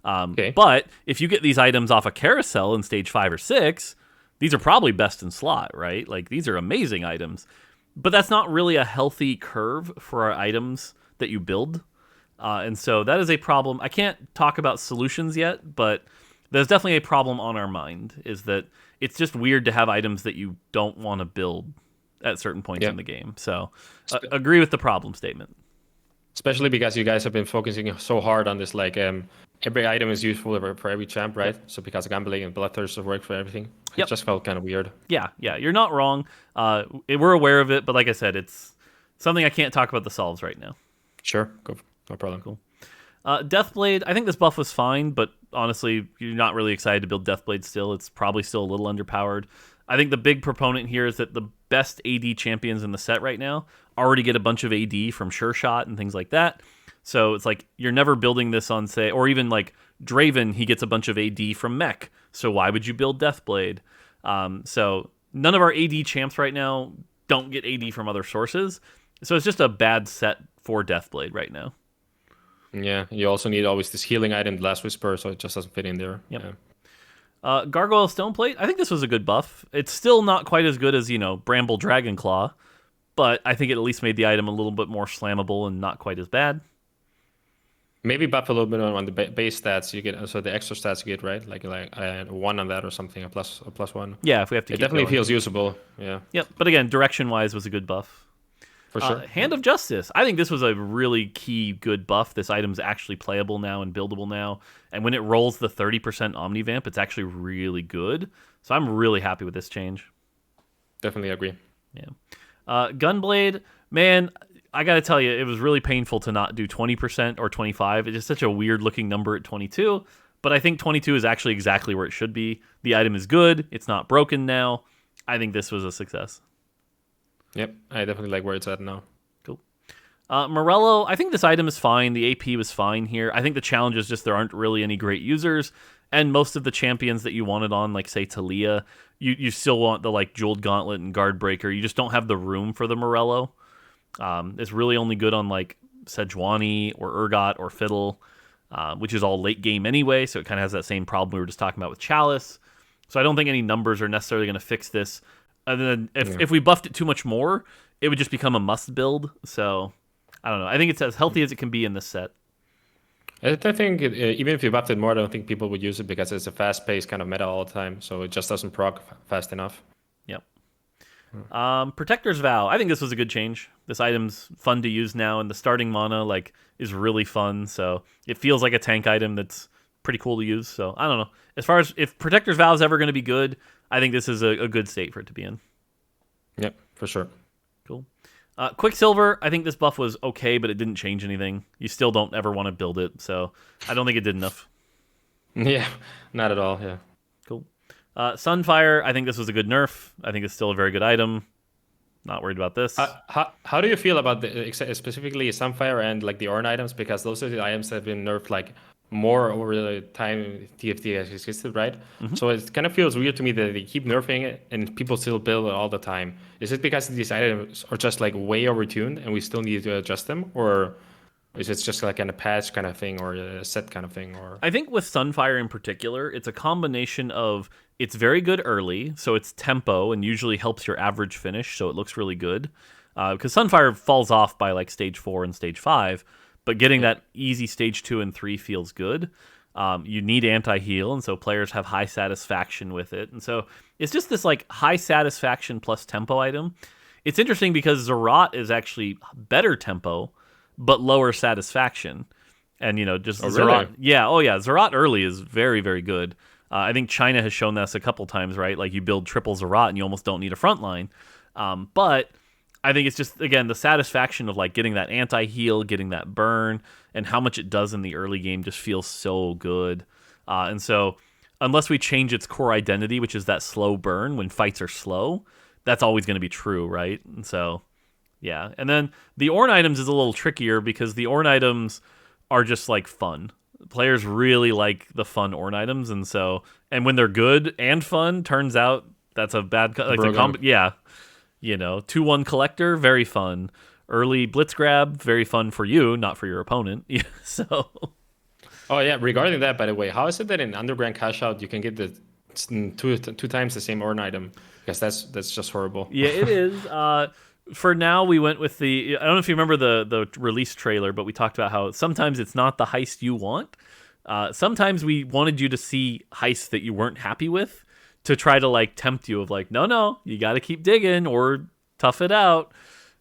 Okay. But if you get these items off a carousel in stage 5 or 6, these are probably best in slot, right? Like these are amazing items. But that's not really a healthy curve for our items that you build. And so that is a problem. I can't talk about solutions yet, but there's definitely a problem on our mind is that it's just weird to have items that you don't want to build at certain points Yeah. in the game. So agree with the problem statement. Especially because you guys have been focusing so hard on this, like every item is useful for every champ, right? So because Gambling and Bloodthirster work for everything, Yep. it just felt kind of weird. Yeah, you're not wrong. We're aware of it, but like I said, it's something I can't talk about the solves right now. Sure, no problem. Cool. Deathblade, I think this buff was fine, but honestly, you're not really excited to build Deathblade still. It's probably still a little underpowered. I think the big proponent here is that the best AD champions in the set right now already get a bunch of AD from Sure Shot and things like that. So it's like you're never building this on, say, or even like Draven, he gets a bunch of AD from Mech. So why would you build Deathblade? So none of our AD champs right now don't get AD from other sources. So it's just a bad set for Deathblade right now. Yeah, you also need always this healing item, Last Whisper, so it just doesn't fit in there. Yep. Yeah. Gargoyle Stoneplate, I think this was a good buff. It's still not quite as good as, Bramble Dragonclaw, but I think it at least made the item a little bit more slammable and not quite as bad. Maybe buff a little bit on the base stats you get, so the extra stats you get, right? Like one on that or something, a plus one. Yeah, if we have to It keep definitely going. feels usable. Yeah. Yep, but again, direction-wise was a good buff. For sure. Hand of Justice. I think this was a really key good buff. This item's actually playable now and buildable now. And when it rolls the 30% Omnivamp, it's actually really good. So I'm really happy with this change. Definitely agree. Yeah. Gunblade, man, I got to tell you, it was really painful to not do 20% or 25. It's just such a weird looking number at 22. But I think 22 is actually exactly where it should be. The item is good. It's not broken now. I think this was a success. Yep, I definitely like where it's at now. Cool. Morello, I think this item is fine. The AP was fine here. I think the challenge is just there aren't really any great users, and most of the champions that you wanted on, like, say, Talia, you still want the, like, Jeweled Gauntlet and Guard Breaker. You just don't have the room for the Morello. It's really only good on, like, Sejuani or Urgot or Fiddle, which is all late game anyway, so it kind of has that same problem we were just talking about with Chalice. So I don't think any numbers are necessarily going to fix this. And then if we buffed it too much more, it would just become a must build. So I don't know. I think it's as healthy as it can be in this set. I think even if you buffed it more, I don't think people would use it because it's a fast-paced kind of meta all the time. So it just doesn't proc fast enough. Yep. Protector's Vow. I think this was a good change. This item's fun to use now, and the starting mana is really fun. So it feels like a tank item that's pretty cool to use. So I don't know. As far as if Protector's Vow is ever going to be good, I think this is a good state for it to be in. Yep, for sure. Cool. Quicksilver, I think this buff was okay, but it didn't change anything. You still don't ever want to build it, so I don't think it did enough. Yeah, not at all, yeah. Cool. Sunfire, I think this was a good nerf. I think it's still a very good item. Not worried about this. How do you feel about specifically Sunfire and like the Ornn items? Because those are the items that have been nerfed like more over the time TFT has existed, right? Mm-hmm. So it kind of feels weird to me that they keep nerfing it and people still build it all the time. Is it because these items are just like way overtuned and we still need to adjust them, or is it just like a patch kind of thing or a set kind of thing? Or I think with Sunfire in particular, it's a combination of it's very good early, so it's tempo and usually helps your average finish, so it looks really good. Because Sunfire falls off by like stage 4 and stage 5. But getting that easy stage 2 and 3 feels good. You need anti-heal, and so players have high satisfaction with it. And so it's just this like high satisfaction plus tempo item. It's interesting because Zerat is actually better tempo, but lower satisfaction. And, just Zerat. Really? Yeah, Zerat early is very, very good. I think China has shown this a couple times, right? Like you build triple Zerat and you almost don't need a front line. But I think it's just, again, the satisfaction of like getting that anti-heal, getting that burn, and how much it does in the early game just feels so good. And so unless we change its core identity, which is that slow burn when fights are slow, that's always going to be true, right? And so, yeah. And then the Ornn items is a little trickier because the Ornn items are just like fun. Players really like the fun Ornn items, and when they're good and fun, turns out that's a bad... yeah. 2-1 collector, very fun. Early blitz grab, very fun for you, not for your opponent. So. Oh yeah, regarding that, by the way, how is it that in Underground Cash Out you can get the two times the same Ornn item? Because that's just horrible. Yeah, it is. For now, we went with I don't know if you remember the release trailer, but we talked about how sometimes it's not the heist you want. Sometimes we wanted you to see heists that you weren't happy with, to try to like tempt you of like, no, you got to keep digging or tough it out,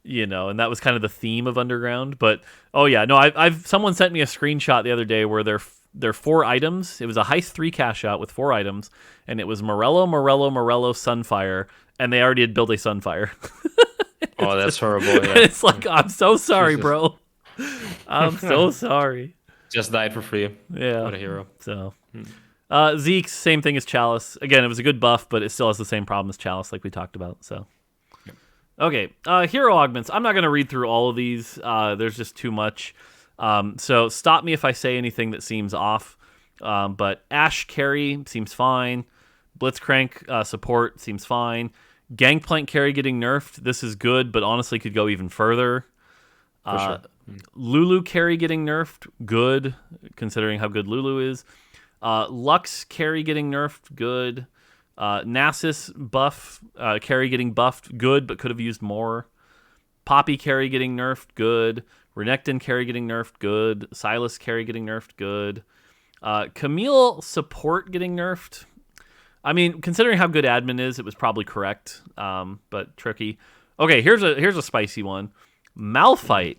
and that was kind of the theme of Underground. But I've someone sent me a screenshot the other day where they're 4 items. It was a heist 3 cash out with 4 items, and it was Morello, Sunfire, and they already had built a Sunfire. Oh, that's horrible. Yeah. It's like, I'm so sorry, bro. I'm so sorry. Just died for free. Yeah. What a hero. So. Zeke, same thing as Chalice. Again, it was a good buff, but it still has the same problem as Chalice, like we talked about. So, yep. Okay, hero augments. I'm not going to read through all of these. There's just too much. So stop me if I say anything that seems off. But Ashe carry seems fine. Blitzcrank support seems fine. Gangplank carry getting nerfed. This is good, but honestly could go even further. For sure. Lulu carry getting nerfed. Good, considering how good Lulu is. Lux carry getting nerfed, good. Nasus buff, carry getting buffed, good, but could have used more. Poppy carry getting nerfed, good. Renekton carry getting nerfed, good. Silas carry getting nerfed, good. Camille support getting nerfed. I mean, considering how good admin is, it was probably correct, but tricky. Okay, here's a spicy one. Malphite.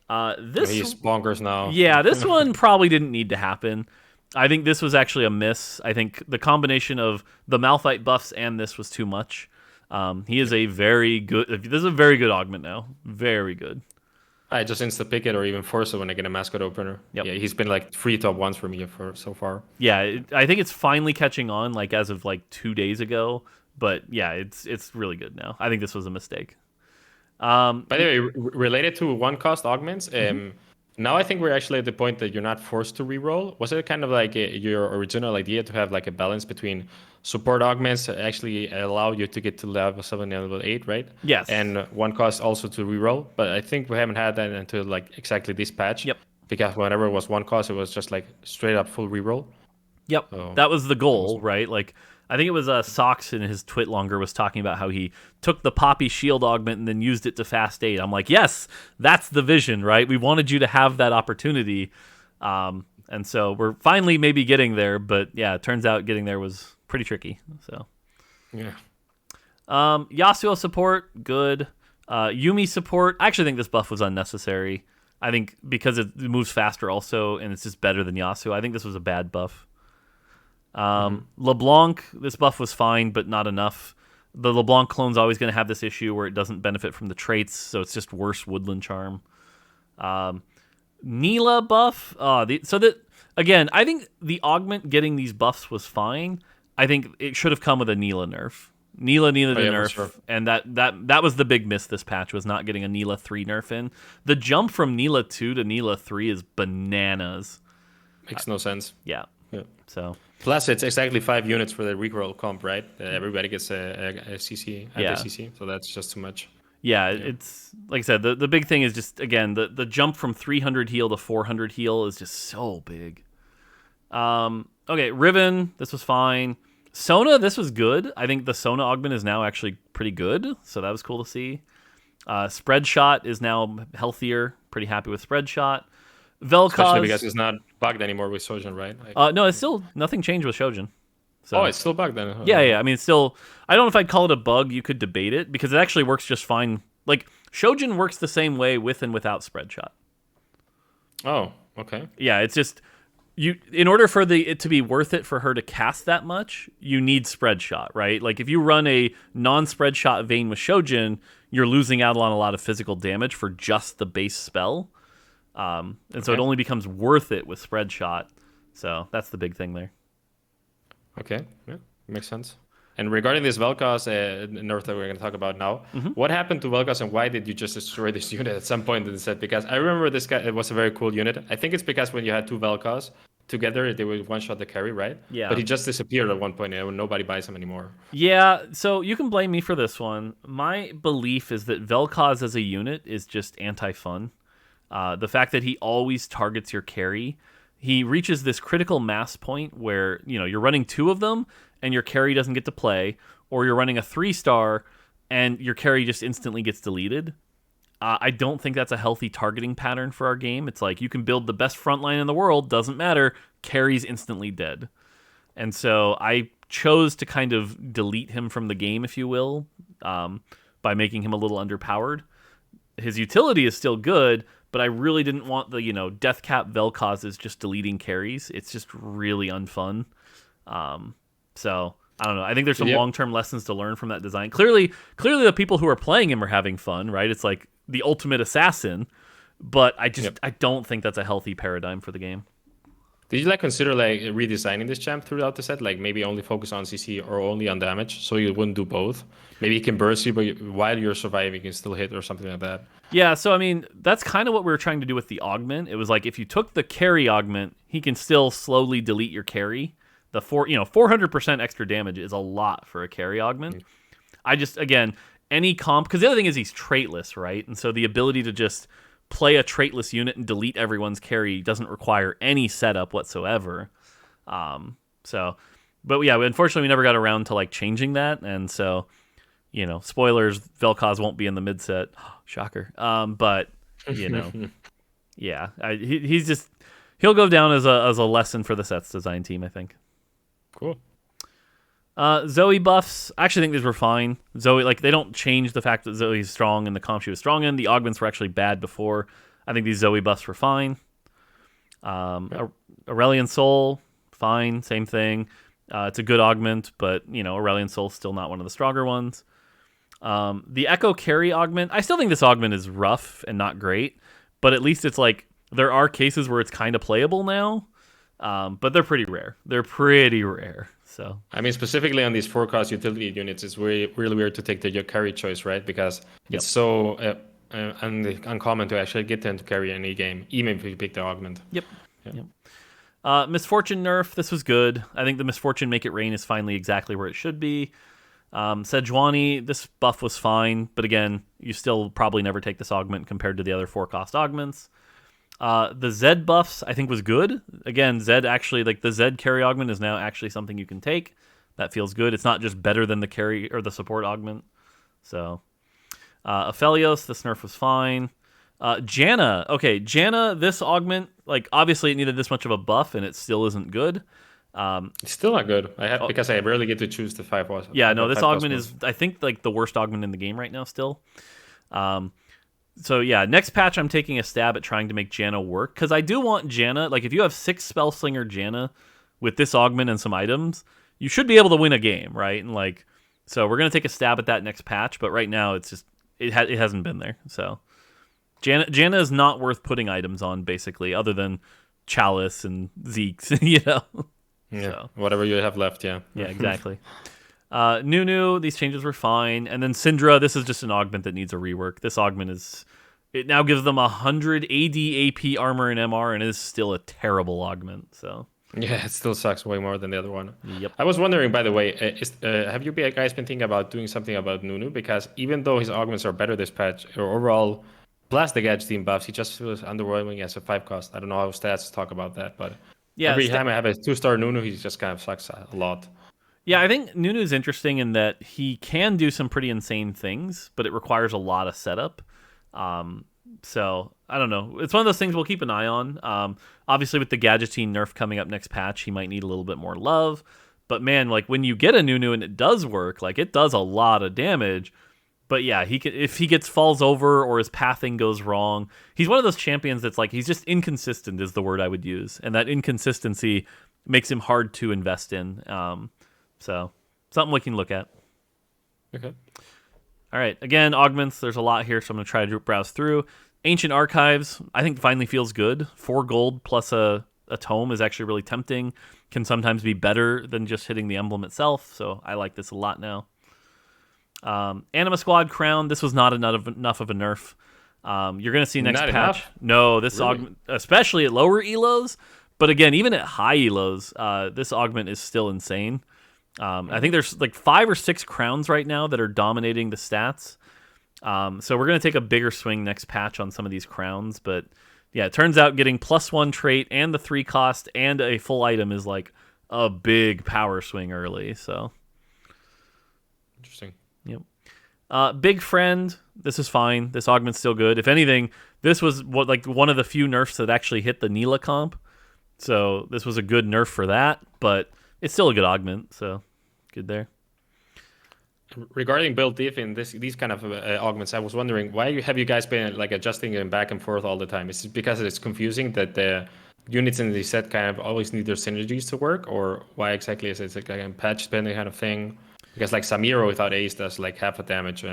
He's bonkers now. Yeah, this one probably didn't need to happen. I think this was actually a miss. I think the combination of the Malphite buffs and this was too much. He is a very good. This is a very good augment now. Very good. I just insta pick it or even force it when I get a mascot opener. Yep. Yeah, he's been like 3 top ones for me for so far. Yeah, I think it's finally catching on, like as of like 2 days ago. But yeah, it's really good now. I think this was a mistake. By the way, related to one cost augments, now I think we're actually at the point that you're not forced to reroll. Was it kind of like your original idea to have like a balance between support augments that actually allow you to get to level 7 and level 8, right? Yes. And one cost also to reroll, but I think we haven't had that until like exactly this patch. Yep. Because whenever it was one cost, it was just like straight up full reroll. Yep. So, that was the goal, right? Like I think it was Socks in his twit longer was talking about how he took the Poppy Shield augment and then used it to fast 8. I'm like, yes, that's the vision, right? We wanted you to have that opportunity. And so we're finally maybe getting there, but yeah, it turns out getting there was pretty tricky. So yeah. Yasuo support, good. Yumi support, I actually think this buff was unnecessary. I think because it moves faster also, and it's just better than Yasuo. I think this was a bad buff. LeBlanc, this buff was fine, but not enough. The LeBlanc clone's always going to have this issue where it doesn't benefit from the traits, so it's just worse Woodland Charm. Neela buff, again, I think the augment getting these buffs was fine. I think it should have come with a Neela nerf. Neela needed a nerf, sure. And that was the big miss this patch, was not getting a Neela 3 nerf in. The jump from Neela 2 to Neela 3 is bananas. Makes no sense. Yeah. So plus, it's exactly 5 units for the reroll comp, right? Everybody gets a CC, anti-CC, so that's just too much. Yeah, it's like I said, the big thing is just, again, the jump from 300 heal to 400 heal is just so big. Okay, Riven, this was fine. Sona, this was good. I think the Sona augment is now actually pretty good, so that was cool to see. Spread Shot is now healthier. Pretty happy with Spread Shot. Vel'Koz, especially because it's not bugged anymore with Shojin, right? Like, no, it's still nothing changed with Shojin. So, it's still bugged then. Yeah. I mean, it's still. I don't know if I'd call it a bug. You could debate it because it actually works just fine. Like Shojin works the same way with and without Spread Shot. Oh, okay. Yeah, it's just in order for it to be worth it for her to cast that much, you need Spread Shot, right? Like if you run a non-Spread Shot Vayne with Shojin, you're losing out on a lot of physical damage for just the base spell. So it only becomes worth it with Spread Shot. So that's the big thing there. Okay, yeah, makes sense. And regarding this Vel'Koz nerf that we're going to talk about now, what happened to Vel'Koz and why did you just destroy this unit at some point in the set? Because I remember this guy, it was a very cool unit. I think it's because when you had 2 Vel'Koz together, they would one-shot the carry, right? Yeah. But he just disappeared at one point and nobody buys him anymore. Yeah, so you can blame me for this one. My belief is that Vel'Koz as a unit is just anti-fun. The fact that he always targets your carry, he reaches this critical mass point where, you're running 2 of them and your carry doesn't get to play, or you're running a 3-star and your carry just instantly gets deleted. I don't think that's a healthy targeting pattern for our game. It's like you can build the best front line in the world, doesn't matter, carry's instantly dead. And so I chose to kind of delete him from the game, if you will, by making him a little underpowered. His utility is still good, but I really didn't want the, death cap Vel'Koz's just deleting carries. It's just really unfun. So I don't know. I think there's some long-term lessons to learn from that design. Clearly the people who are playing him are having fun, right? It's like the ultimate assassin, but I don't think that's a healthy paradigm for the game. Did you consider redesigning this champ throughout the set? Like maybe only focus on CC or only on damage, so you wouldn't do both. Maybe he can burst you, but while you're surviving, you can still hit or something like that. Yeah, so I mean, that's kind of what we were trying to do with the augment. It was like if you took the carry augment, he can still slowly delete your carry. The 400% extra damage is a lot for a carry augment. I just, again, any comp, because the other thing is he's traitless, right? And so the ability to just play a traitless unit and delete everyone's carry doesn't require any setup whatsoever. But yeah, unfortunately we never got around to changing that, and so spoilers, Vel'Koz won't be in the mid set. Shocker. But yeah, he'll go down as a lesson for the sets design team, I think. Cool. Zoe buffs, I actually think these were fine. Zoe, like, they don't change the fact that Zoe's strong in the comp she was strong in. The augments were actually bad before. I think these Zoe buffs were fine. Aurelion Soul, fine, same thing. It's a good augment, but, Aurelion Soul's still not one of the stronger ones. The Echo Carry augment, I still think this augment is rough and not great, but at least it's like, there are cases where it's kind of playable now, but they're pretty rare. So I mean, specifically on these forecast utility units, it's really, really weird to take the carry choice, right? Because it's so uncommon to actually get them to carry any game, even if you pick the augment. Yep. Misfortune nerf, this was good. I think the Misfortune Make It Rain is finally exactly where it should be. Sejuani, this buff was fine, but again, you still probably never take this augment compared to the other 4-cost augments. The Zed buffs, I think, was good. Again, Zed actually, like, the Zed carry augment is now actually something you can take. That feels good. It's not just better than the carry or the support augment. So, Aphelios, this nerf was fine. Janna, Janna, this augment, like, obviously it needed this much of a buff, and it still isn't good. It's still not good. Because I rarely get to choose the 5 boss. Yeah, no, this augment is, I think, like, the worst augment in the game right now still. So yeah, next patch I'm taking a stab at trying to make Janna work, because I do want Janna, like, if you have 6 Spellslinger Janna with this augment and some items, you should be able to win a game, right? And like, so we're gonna take a stab at that next patch, but right now it's just it hasn't been there. So Janna is not worth putting items on, basically, other than Chalice and Zeke's, Yeah, so, whatever you have left, yeah. Yeah, exactly. Nunu, these changes were fine. And then Syndra, this is just an augment that needs a rework. This augment it now gives them 100 AD, AP, armor, and MR, and it is still a terrible augment. So yeah, it still sucks way more than the other one. Yep. I was wondering, by the way, have you guys been thinking about doing something about Nunu? Because even though his augments are better this patch, or overall, plus the gadget team buffs, he just feels underwhelming as a 5-cost. I don't know how stats talk about that, but yeah, every time I have a 2-star Nunu, he just kind of sucks a lot. Yeah, I think Nunu is interesting in that he can do some pretty insane things, but it requires a lot of setup. So, I don't know. It's one of those things we'll keep an eye on. Obviously, with the Gadgeteen nerf coming up next patch, he might need a little bit more love. But man, like, when you get a Nunu and it does work, like, it does a lot of damage. But yeah, if he falls over or his pathing goes wrong, he's one of those champions that's like, he's just inconsistent is the word I would use. And that inconsistency makes him hard to invest in. So, something we can look at. Okay. All right. Again, augments. There's a lot here, so I'm going to try to browse through. Ancient Archives, I think, finally feels good. 4 gold plus a tome is actually really tempting. Can sometimes be better than just hitting the emblem itself, so I like this a lot now. Anima Squad Crown, this was not enough of a nerf. You're going to see next not patch. Enough? No, this Really? augment, especially at lower elos, but again, even at high elos, this augment is still insane. I think there's like 5 or 6 crowns right now that are dominating the stats. So we're going to take a bigger swing next patch on some of these crowns. But yeah, it turns out getting +1 trait and the 3 cost and a full item is like a big power swing early. So Interesting. Yep. Big Friend, this is fine. This augment's still good. If anything, this was one of the few nerfs that actually hit the Neela comp. So this was a good nerf for that, but it's still a good augment. So good there. Regarding build diff in these kind of augments, I was wondering, why have you guys been like adjusting them back and forth all the time? Is it because it's confusing that the units in the set kind of always need their synergies to work, or why exactly is it like a patch depending kind of thing? Because like Samiro without Ace does like half the damage,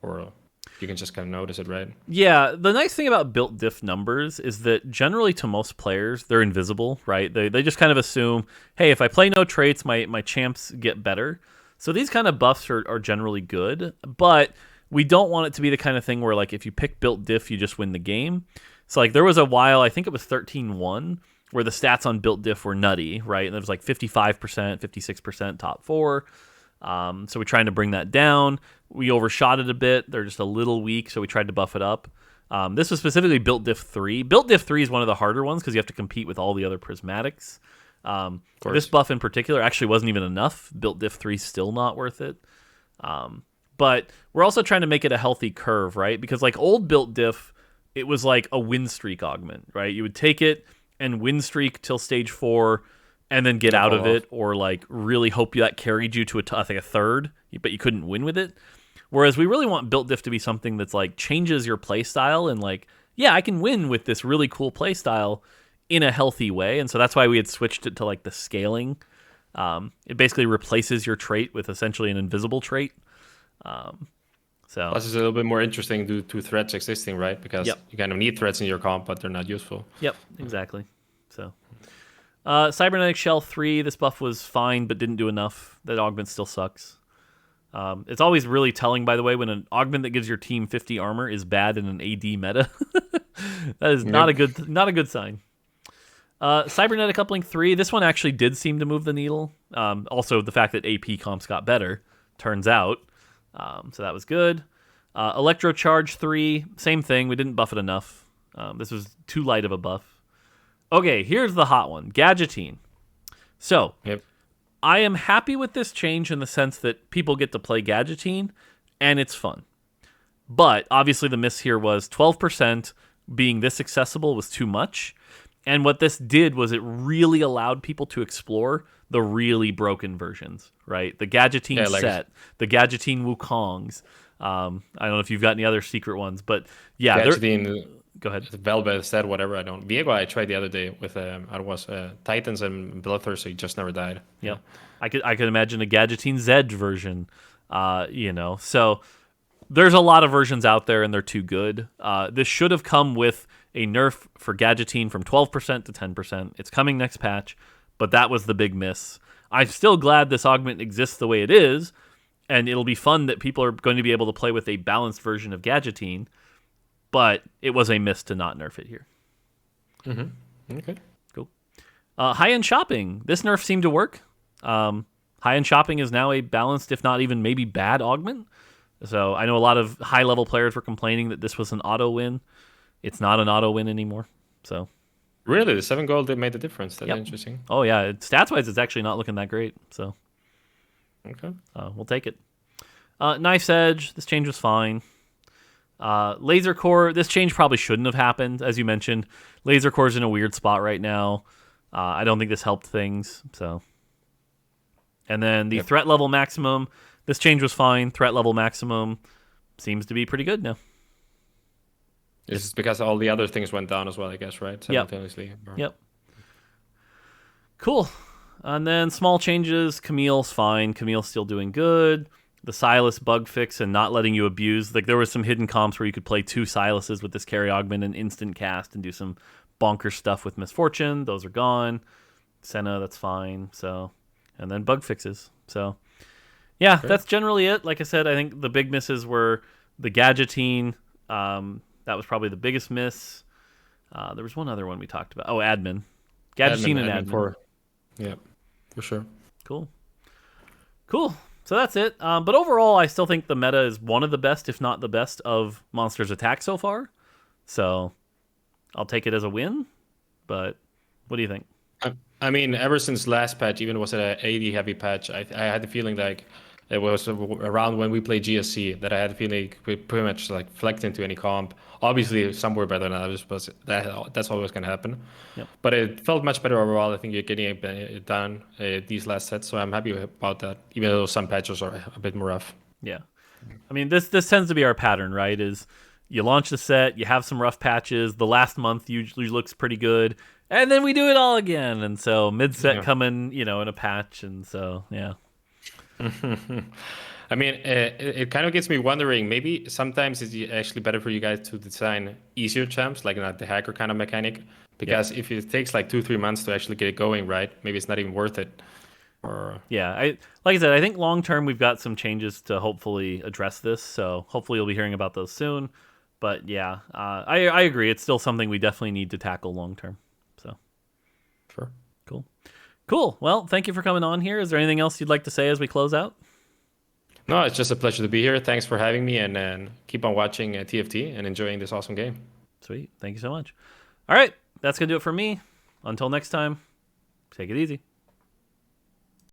or you can just kind of notice it, right? Yeah, the nice thing about built diff numbers is that generally to most players, they're invisible, right? They just kind of assume, hey, if I play no traits, my champs get better. So these kind of buffs are generally good, but we don't want it to be the kind of thing where like if you pick built diff, you just win the game. So like there was a while, I think it was 13-1, where the stats on built diff were nutty, right? And it was like 55%, 56% top 4. So we're trying to bring that down. We overshot it a bit. They're just a little weak, so we tried to buff it up. This was specifically built diff 3. Built diff 3 is one of the harder ones because you have to compete with all the other prismatics. This buff in particular actually wasn't even enough. Built diff 3 is still not worth it. But we're also trying to make it a healthy curve, right? Because like old built diff, it was like a win streak augment, right? You would take it and win streak till stage 4, and then get And out fall of off. it, or like really hope that carried you to I think a third, but you couldn't win with it. Whereas we really want built diff to be something that's like changes your play style and like, yeah, I can win with this really cool play style in a healthy way. And so that's why we had switched it to like the scaling. It basically replaces your trait with essentially an invisible trait. So Plus, it's a little bit more interesting due to threats existing, right? Because Yep. you kind of need threats in your comp, but they're not useful. Yep, exactly. So Cybernetic Shell 3, this buff was fine, but didn't do enough. That augment still sucks. It's always really telling, by the way, when an augment that gives your team 50 armor is bad in an AD meta. That is not a good sign. Cybernetic Uplink 3, this one actually did seem to move the needle. Also, the fact that AP comps got better, turns out. So that was good. Electrocharge 3, same thing. We didn't buff it enough. This was too light of a buff. Okay, here's the hot one. Gadgeting. So, Yep. I am happy with this change in the sense that people get to play Gadgeting, and it's fun. But, obviously, the miss here was 12% being this accessible was too much. And what this did was it really allowed people to explore the really broken versions, right? The Gadgeting set, the Gadgeting Wukongs. I don't know if you've got any other secret ones, but yeah. Go ahead. Velvet said whatever. I don't. Viego I tried the other day with Titans and Bloodthirsty, just never died. Yeah, I could imagine a Gadgeting Zed version. So there's a lot of versions out there, and they're too good. This should have come with a nerf for Gadgeting from 12% to 10%. It's coming next patch, but that was the big miss. I'm still glad this augment exists the way it is, and it'll be fun that people are going to be able to play with a balanced version of Gadgeting, but it was a miss to not nerf it here. Mm-hmm. Okay. Cool. High-end shopping. This nerf seemed to work. High-end shopping is now a balanced, if not even maybe bad augment. So I know a lot of high-level players were complaining that this was an auto win. It's not an auto win anymore. So really, the 7 gold did made the difference. That's Yep. interesting. Oh yeah, stats-wise, it's actually not looking that great. So Okay. we'll take it. Knife's Edge. This change was fine. Laser Core, this change probably shouldn't have happened, as you mentioned. Laser Core's in a weird spot right now. I don't think this helped things. So, and then the threat level maximum, this change was fine. Threat level maximum seems to be pretty good now. This is because all the other things went down as well, I guess, right? Simultaneously. Yep. Cool. And then small changes. Camille's fine. Camille's still doing good. The Silas bug fix and not letting you abuse. Like there was some hidden comps where you could play 2 Silases with this carry augment and instant cast and do some bonkers stuff with Misfortune. Those are gone. Senna, that's fine. So, and then bug fixes. So, yeah, that's generally it. Like I said, I think the big misses were the Gadgeting. That was probably the biggest miss. There was one other one we talked about. Oh, admin. Gadgeting and admin. Yeah, for sure. Cool. So that's it. But overall, I still think the meta is one of the best, if not the best, of Monsters Attack so far. So I'll take it as a win. But what do you think? I mean, ever since last patch, even was it an 80 heavy patch, I had the feeling like it was around when we played GSC that I had the feeling we pretty much like flexed into any comp. Obviously, some were better than others, but that's always going to happen. Yep. But it felt much better overall. I think you're getting it done these last sets, so I'm happy about that, even though some patches are a bit more rough. Yeah. I mean, this tends to be our pattern, right? Is you launch the set, you have some rough patches, the last month usually looks pretty good, and then we do it all again. And so mid-set coming, in a patch, and so, yeah. I mean, it kind of gets me wondering, maybe sometimes it's actually better for you guys to design easier champs, like not the hacker kind of mechanic, because if it takes like 2-3 months to actually get it going, right, maybe it's not even worth it. Yeah, like I said, I think long term we've got some changes to hopefully address this, so hopefully you'll be hearing about those soon. But yeah, I agree. It's still something we definitely need to tackle long term. So, sure. Cool. Well, thank you for coming on here. Is there anything else you'd like to say as we close out? No, it's just a pleasure to be here. Thanks for having me, and keep on watching TFT and enjoying this awesome game. Sweet. Thank you so much. All right, that's going to do it for me. Until next time, take it easy.